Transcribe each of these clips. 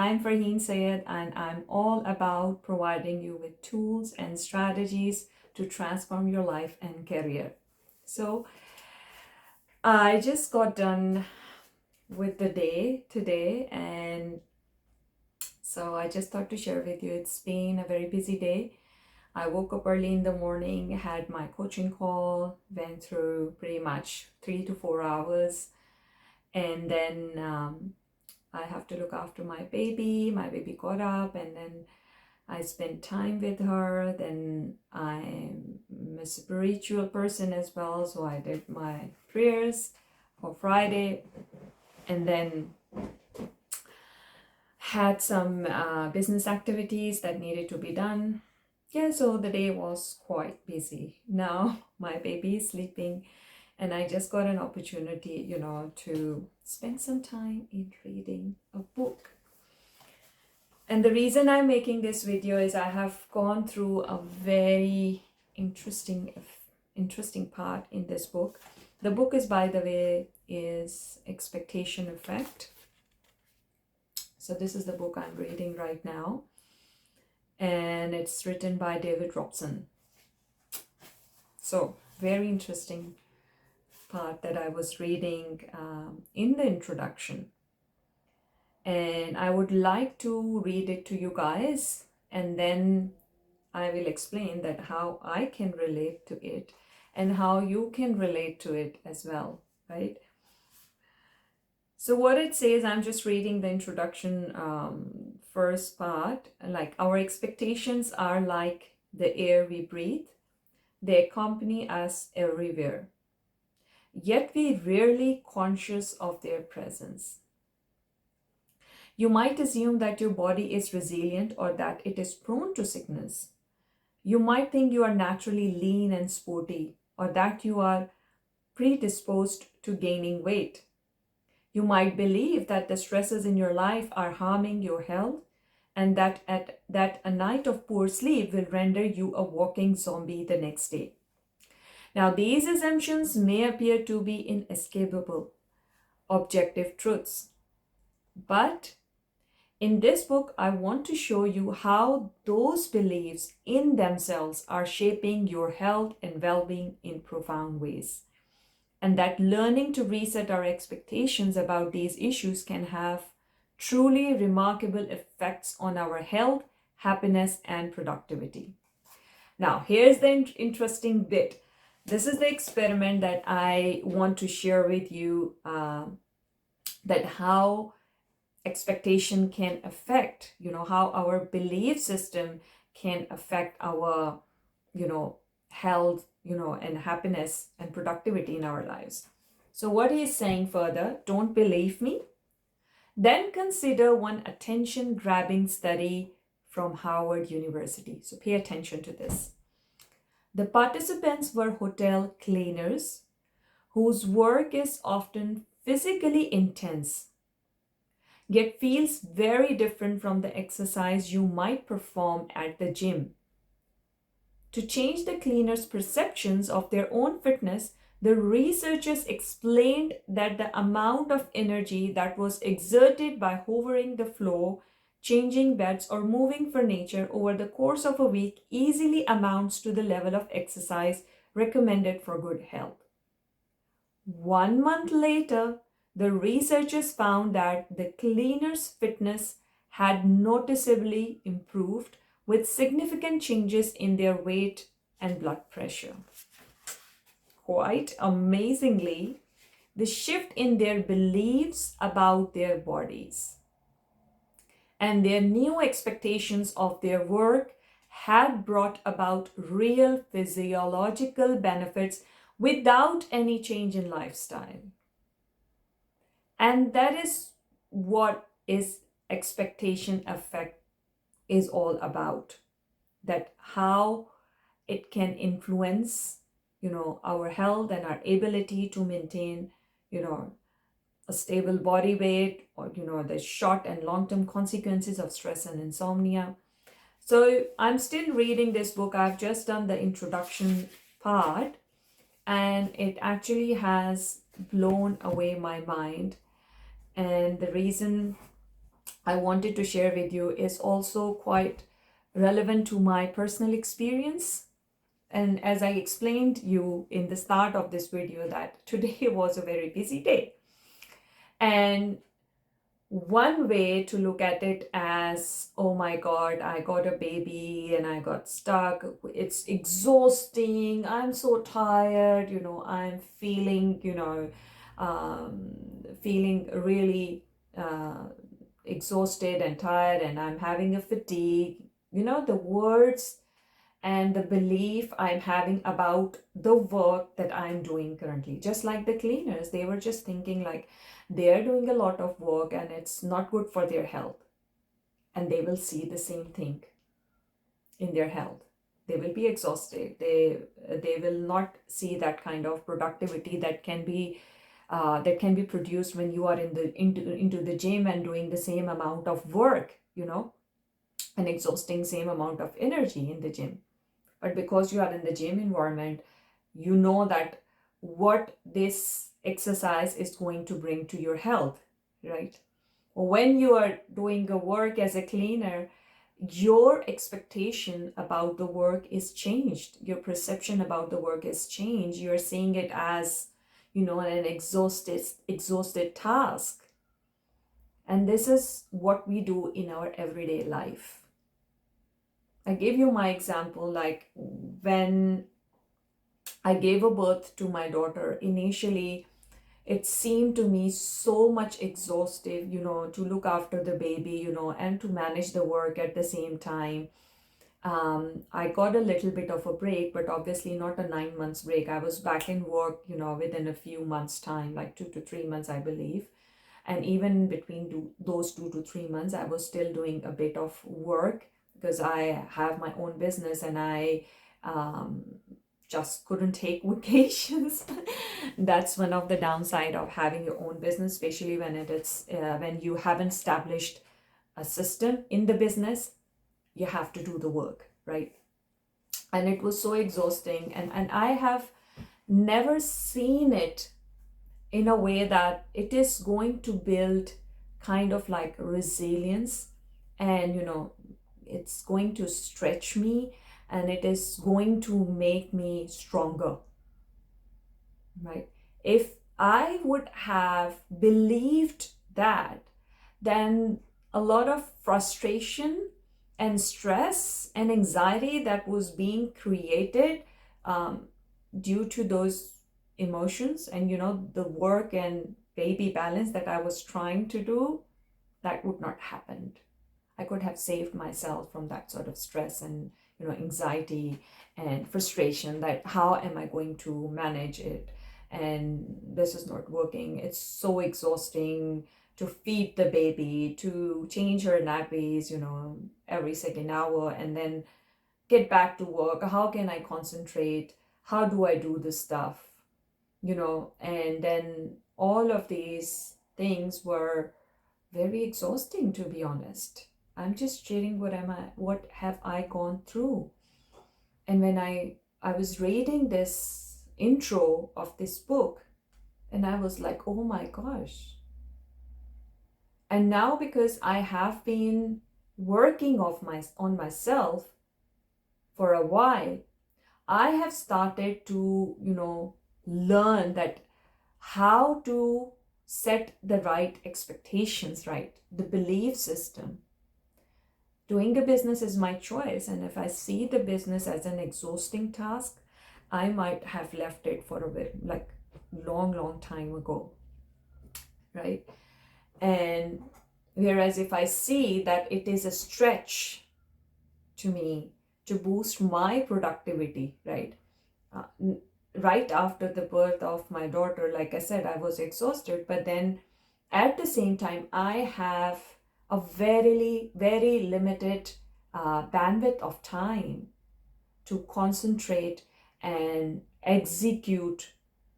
I'm Farheen Sayed, and I'm all about providing you with tools and strategies to transform your life and career. So, I just got done with the day today, and so I just thought to share with you. It's been a very busy day. I woke up early in the morning, had my coaching call, went through pretty much 3 to 4 hours, and then I have to look after my baby. My baby got up, and then I spent time with her. Then I'm a spiritual person as well, so I did my prayers for Friday, and then had some business activities that needed to be done. Yeah, so the day was quite busy. Now my baby is sleeping, and I just got an opportunity, to spend some time in reading a book. And the reason I'm making this video is I have gone through a very interesting part in this book. The book is, by the way, is Expectation Effect. So this is the book I'm reading right now, and it's written by David Robson. So very interesting part that I was reading in the introduction, and I would like to read it to you guys, and then I will explain that how I can relate to it and how you can relate to it as well, right? So what it says, I'm just reading the introduction, first part, like our expectations are like the air we breathe. They accompany us everywhere, yet we rarely conscious of their presence. You might assume that your body is resilient or that it is prone to sickness. You might think you are naturally lean and sporty, or that you are predisposed to gaining weight. You might believe that the stresses in your life are harming your health, and that a night of poor sleep will render you a walking zombie the next day. Now, these assumptions may appear to be inescapable, objective truths, but in this book, I want to show you how those beliefs in themselves are shaping your health and well-being in profound ways, and that learning to reset our expectations about these issues can have truly remarkable effects on our health, happiness, and productivity. Now, here's the interesting bit. This is the experiment that I want to share with you, that how expectation can affect, how our belief system can affect our, health, and happiness and productivity in our lives. So what he is saying further, don't believe me? Then consider one attention grabbing study from Harvard University. So pay attention to this. The participants were hotel cleaners whose work is often physically intense, yet feels very different from the exercise you might perform at the gym. To change the cleaners' perceptions of their own fitness, the researchers explained that the amount of energy that was exerted by hovering the floor, changing beds, or moving furniture over the course of a week easily amounts to the level of exercise recommended for good health. 1 month later, the researchers found that the cleaners' fitness had noticeably improved, with significant changes in their weight and blood pressure. Quite amazingly, the shift in their beliefs about their bodies and their new expectations of their work had brought about real physiological benefits without any change in lifestyle. And that is what is expectation effect is all about. That how it can influence, our health and our ability to maintain, a stable body weight, or, the short and long-term consequences of stress and insomnia. So I'm still reading this book. I've just done the introduction part, and it actually has blown away my mind. And the reason I wanted to share with you is also quite relevant to my personal experience. And as I explained you in the start of this video, that today was a very busy day. And one way to look at it as, oh my God, I got a baby and I got stuck. It's exhausting. I'm so tired. I'm feeling, feeling really exhausted and tired, and I'm having a fatigue. The words and the belief I'm having about the work that I'm doing currently. Just like the cleaners, they were just thinking like they're doing a lot of work and it's not good for their health. And they will see the same thing in their health. They will be exhausted. They will not see that kind of productivity that can be produced when you are into the gym and doing the same amount of work, and exhausting same amount of energy in the gym. But because you are in the gym environment, you know that what this exercise is going to bring to your health, right? When you are doing a work as a cleaner, your expectation about the work is changed. Your perception about the work is changed. You're seeing it as, an exhausted task. And this is what we do in our everyday life. I gave you my example, like when I gave a birth to my daughter, initially it seemed to me so much exhaustive, to look after the baby, and to manage the work at the same time. I got a little bit of a break, but obviously not a 9 months break. I was back in work, within a few months' time, like 2 to 3 months, I believe. And even between those 2 to 3 months, I was still doing a bit of work because I have my own business and I just couldn't take vacations. That's one of the downside of having your own business, especially when you haven't established a system in the business. You have to do the work, right? And it was so exhausting, and I have never seen it in a way that it is going to build kind of like resilience, and it's going to stretch me, and it is going to make me stronger, right? If I would have believed that, then a lot of frustration and stress and anxiety that was being created due to those emotions and the work and baby balance that I was trying to do, that would not happen. I could have saved myself from that sort of stress and anxiety and frustration, that how am I going to manage it, and this is not working. It's so exhausting to feed the baby, to change her nappies every second hour, and then get back to work. How can I concentrate? How do I do this stuff? And then all of these things were very exhausting, to be honest. I'm just sharing what have I gone through. And when I was reading this intro of this book, and I was like, oh my gosh. And now, because I have been working on myself for a while, I have started to, learn that how to set the right expectations, right? The belief system. Doing a business is my choice. And if I see the business as an exhausting task, I might have left it for a bit, like long time ago, right? And whereas if I see that it is a stretch to me to boost my productivity, right? Right after the birth of my daughter, like I said, I was exhausted, but then at the same time, I have a very limited bandwidth of time to concentrate and execute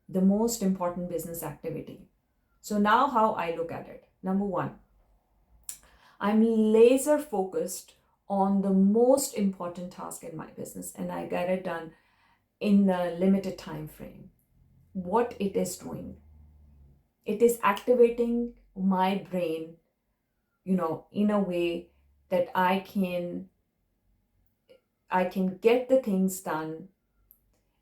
the most important business activity. So now how I look at it. Number one, I'm laser focused on the most important task in my business, and I get it done in a limited time frame. What it is doing, it is activating my brain in a way that I can get the things done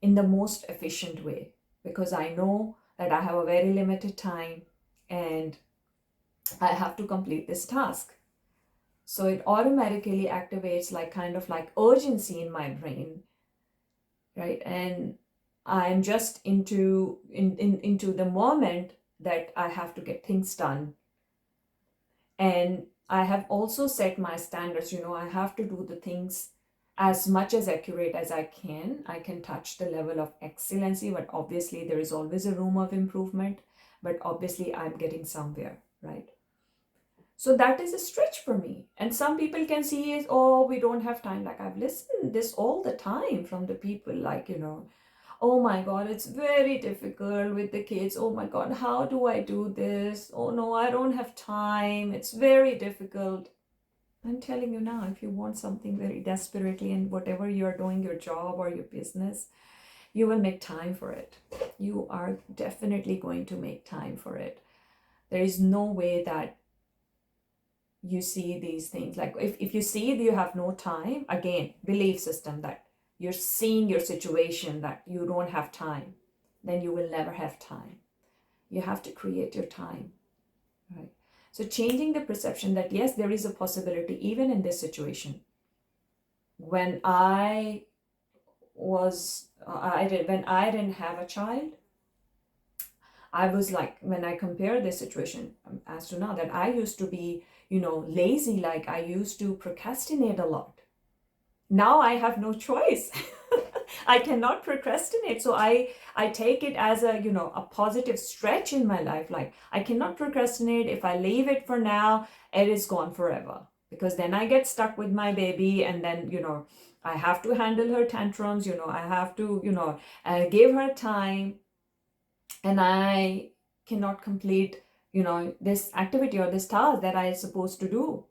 in the most efficient way, because I know that I have a very limited time and I have to complete this task. So it automatically activates like kind of like urgency in my brain, right? And I'm just into the moment that I have to get things done. And I have also set my standards, I have to do the things as much as accurate as I can. I can touch the level of excellency, but obviously there is always a room of improvement, but obviously I'm getting somewhere, right? So that is a stretch for me. And some people can see it, oh, we don't have time. Like I've listened this all the time from the people, like, oh my God, it's very difficult with the kids. Oh my God, how do I do this? Oh no, I don't have time. It's very difficult. I'm telling you now, if you want something very desperately in whatever you're doing, your job or your business, you will make time for it. You are definitely going to make time for it. There is no way that you see these things. Like if you see you have no time, again, belief system that you're seeing your situation that you don't have time, then you will never have time. You have to create your time, right? So changing the perception that yes, there is a possibility even in this situation. When I didn't have a child, I was like, when I compare this situation as to now, that I used to be, lazy, like I used to procrastinate a lot. Now I have no choice. I cannot procrastinate. So I take it as a positive stretch in my life. Like I cannot procrastinate. If I leave it for now, it is gone forever. Because then I get stuck with my baby, and then, I have to handle her tantrums, I have to, give her time, and I cannot complete, this activity or this task that I am supposed to do.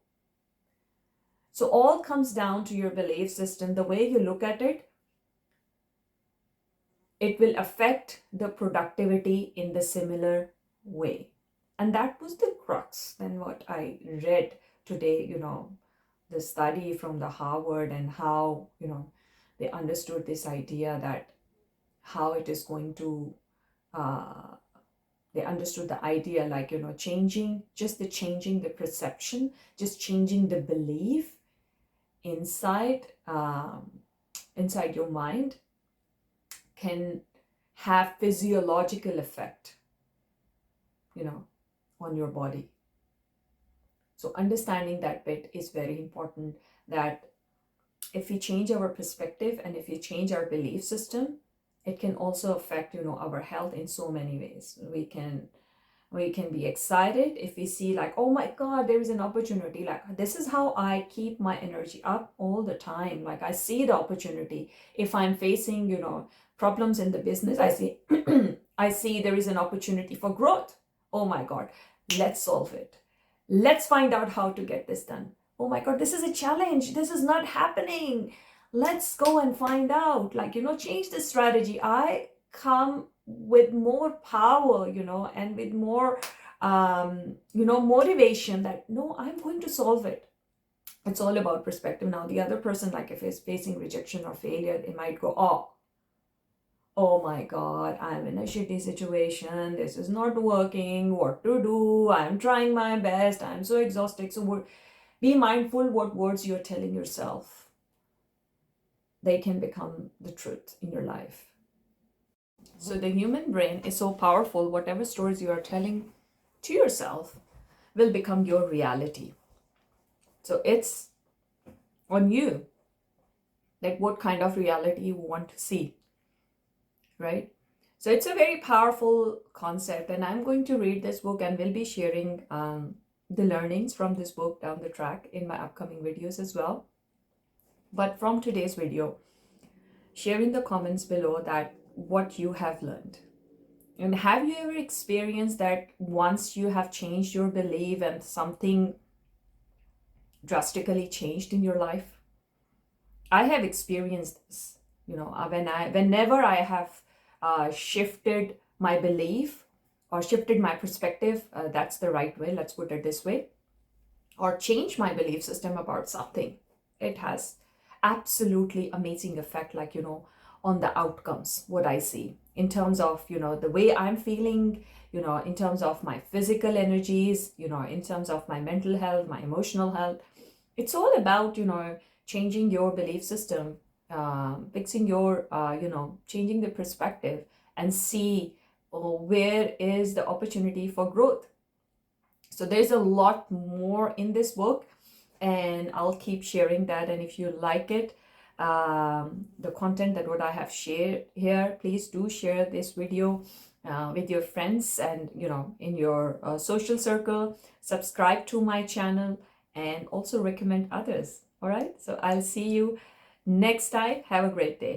So all comes down to your belief system, the way you look at it. It will affect the productivity in the similar way. And that was the crux then what I read today, the study from the Harvard, and how, they understood this idea that how it is going to, they understood the idea like, changing the perception, just changing the belief inside your mind can have physiological effect, on your body. So understanding that bit is very important, that if we change our perspective and if we change our belief system, it can also affect, our health in so many ways. We can be excited if we see like, oh my God, there is an opportunity. Like this is how I keep my energy up all the time. Like I see the opportunity. If I'm facing, problems in the business, I see I see there is an opportunity for growth. Oh my God, let's solve it. Let's find out how to get this done. Oh my God, this is a challenge. This is not happening. Let's go and find out. Like, change the strategy. I come with more power, and with more, motivation that, no, I'm going to solve it. It's all about perspective. Now, the other person, like if he's facing rejection or failure, they might go, oh my God, I'm in a shitty situation. This is not working. What to do? I'm trying my best. I'm so exhausted. So be mindful what words you're telling yourself. They can become the truth in your life. So the human brain is so powerful. Whatever stories you are telling to yourself will become your reality. So it's on you, like what kind of reality you want to see, right? So it's a very powerful concept, and I'm going to read this book and will be sharing the learnings from this book down the track in my upcoming videos as well. But from today's video, share in the comments below that what you have learned. And have you ever experienced that once you have changed your belief and something drastically changed in your life? I have experienced this, whenever I have shifted my belief or shifted my perspective, that's the right way, let's put it this way, or change my belief system about something, it has absolutely amazing effect, like, on the outcomes, what I see in terms of, the way I'm feeling, in terms of my physical energies, in terms of my mental health, my emotional health. It's all about, changing your belief system, fixing your, changing the perspective, and see, where is the opportunity for growth. So there's a lot more in this book, and I'll keep sharing that. And if you like it, the content that what I have shared here, please do share this video with your friends, and in your social circle. Subscribe to my channel, and also recommend others. All right, so I'll see you next time. Have a great day.